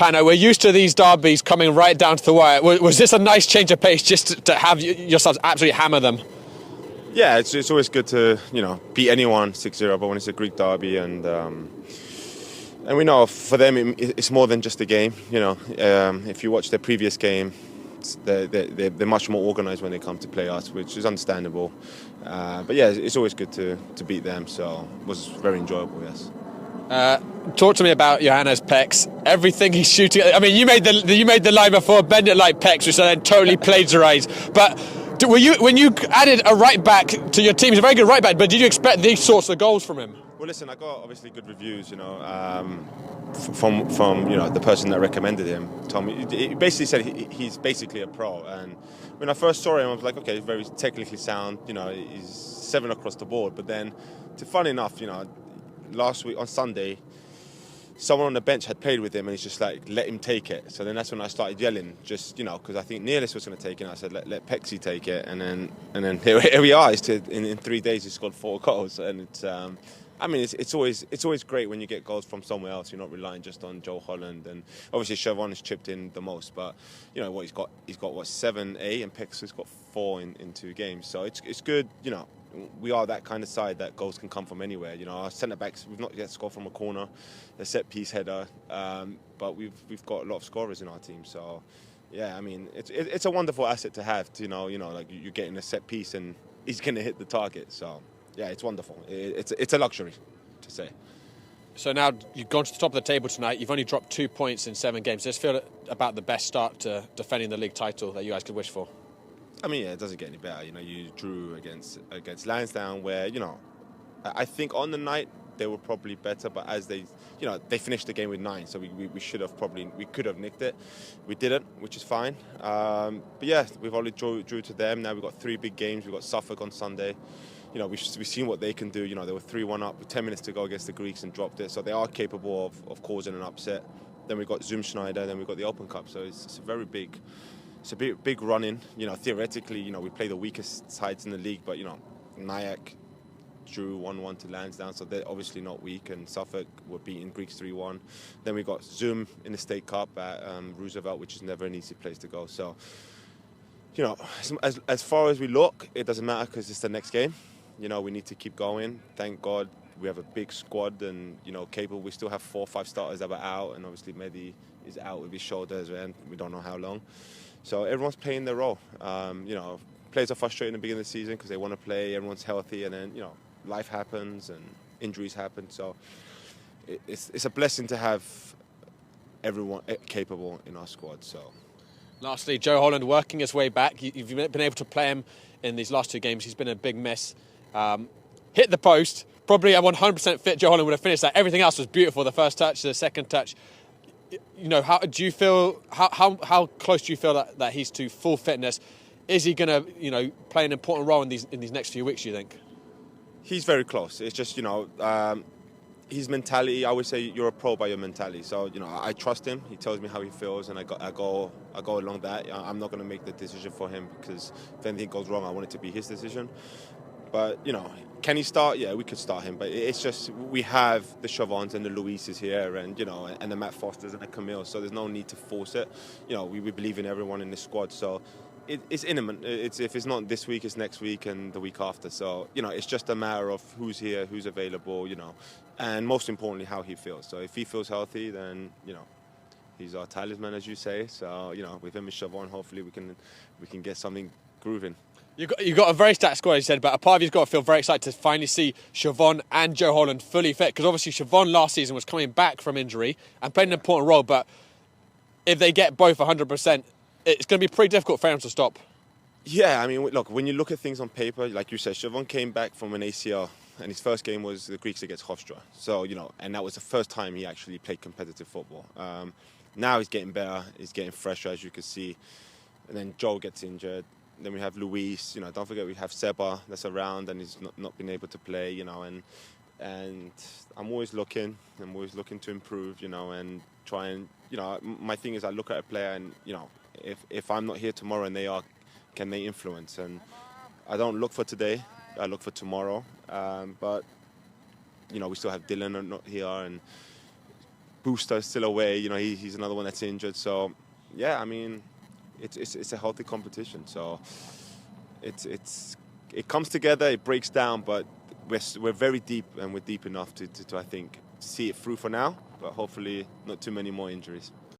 Pano, we're used to these derbies coming right down to the wire. Was this a nice change of pace just to have yourselves absolutely hammer them? Yeah, it's always good to beat anyone 6-0, but when it's a Greek derby and we know for them it's more than just a game. If you watch their previous game, they're much more organised when they come to play us, which is understandable. But yeah, it's always good to beat them. So it was very enjoyable. Yes. Talk to me about Johannes pecs. Everything he's shooting. I mean, you made the line before, bend it like pecs, which I then totally plagiarised. But when you added a right back to your team, he's a very good right back. But did you expect these sorts of goals from him? Well, listen, I got obviously good reviews. From the person that recommended him. Told me he basically said he's basically a pro. And when I first saw him, I was like, okay, very technically sound. He's 7 across the board. But then, funny enough, last week on Sunday, someone on the bench had played with him and he's just like, let him take it. So then that's when I started yelling, just, because I think Nealis was going to take it. And I said, let Pexy take it. And then here we are. In 3 days, he scored 4 goals. And it's, it's always great when you get goals from somewhere else. You're not relying just on Joe Holland. And obviously, Siobhan has chipped in the most. But, he's got 7, 8, and Pexy's got 4 in 2 games. So it's good, we are that kind of side that goals can come from anywhere. Our centre-backs, we've not yet scored from a corner, a set-piece header, but we've got a lot of scorers in our team. So, yeah, it's a wonderful asset to have. Like you're getting a set-piece and he's going to hit the target. So, yeah, it's wonderful. It's a luxury to say. So now you've gone to the top of the table tonight. You've only dropped 2 points in 7 games. Does this feel about the best start to defending the league title that you guys could wish for? Yeah, it doesn't get any better. You drew against Lansdowne, where I think on the night they were probably better, but as they finished the game with 9, so we could have nicked it. We didn't, which is fine. But yeah, we've only drew to them. Now we've got 3 big games. We've got Suffolk on Sunday. We've seen what they can do. They were 3-1 up with 10 minutes to go against the Greeks and dropped it, so they are capable of causing an upset. Then we've got Zumschneider. Then we've got the Open Cup. So it's a very big. It's a big run in. Theoretically, we play the weakest sides in the league, but Nyack drew 1-1 to Lansdowne, so they're obviously not weak. And Suffolk were beating Greeks 3-1. Then we got Zoom in the State Cup at Roosevelt, which is never an easy place to go. So, as far as we look, it doesn't matter because it's the next game. We need to keep going. Thank God we have a big squad and capable. We still have 4 or 5 starters that are out, and obviously Mehdi is out with his shoulders, and we don't know how long. So everyone's playing their role. Players are frustrated in the beginning of the season because they want to play, everyone's healthy, and then, life happens and injuries happen. So it's a blessing to have everyone capable in our squad. So, lastly, Joe Holland working his way back. You've been able to play him in these last 2 games. He's been a big miss. Hit the post. Probably a 100% fit Joe Holland would have finished that. Everything else was beautiful. The first touch, the second touch. How do you feel? How close do you feel that he's to full fitness? Is he going to play an important role in these next few weeks? Do you think? He's very close. It's just his mentality. I would say you're a pro by your mentality. So I trust him. He tells me how he feels, and I go along that. I'm not going to make the decision for him because if anything goes wrong, I want it to be his decision. But, can he start? Yeah, we could start him. But it's just we have the Siobhans and the Luises here and, and the Matt Fosters and the Camille. So there's no need to force it. We believe in everyone in the squad. So it's imminent. If it's not this week, it's next week and the week after. So, it's just a matter of who's here, who's available, and most importantly, how he feels. So if he feels healthy, then, he's our talisman, as you say. So, with him and Siobhan, hopefully we can get something grooving. You got a very stacked squad, as you said, but a part of you's got to feel very excited to finally see Siobhan and Joe Holland fully fit, because obviously Siobhan last season was coming back from injury and played an important role, but if they get both 100%, it's going to be pretty difficult for them to stop. Yeah, look, when you look at things on paper, like you said, Siobhan came back from an ACL, and his first game was the Greeks against Hofstra. So, and that was the first time he actually played competitive football. Now he's getting better, he's getting fresher, as you can see, and then Joe gets injured. Then we have Luis, don't forget we have Seba that's around and he's not been able to play, and I'm always looking to improve, and try and, my thing is I look at a player and, if I'm not here tomorrow and they are, can they influence? And I don't look for today, I look for tomorrow, but, we still have Dylan not here and Booster is still away. You know, he's another one that's injured. So, yeah, I mean, it's a healthy competition. So, it comes together, it breaks down, but we're very deep, and we're deep enough to I think see it through for now. But hopefully, not too many more injuries.